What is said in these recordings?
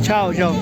जाओ जाओ।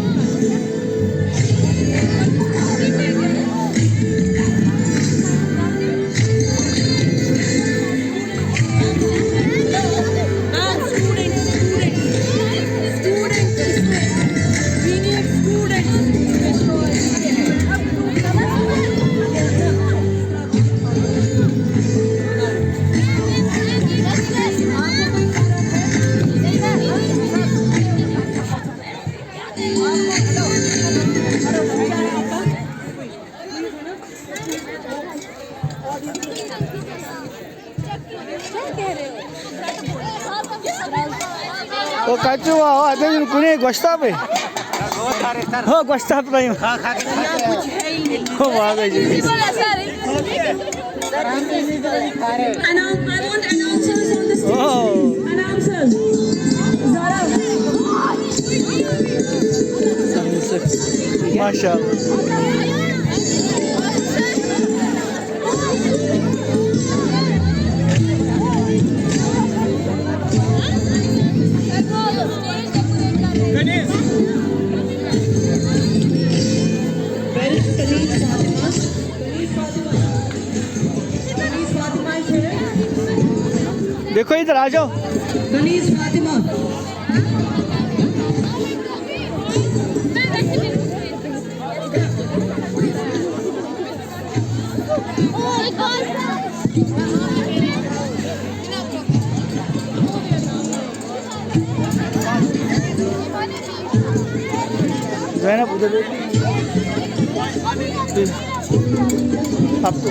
O kaçıyor o adamın kune gostabe. हो गोस्ताब नहीं हो वहाँ गई जी। माशाल्लाह। देखो इधर आ जाओ। गणेश फातिमा ज़ैनब उधर अब तो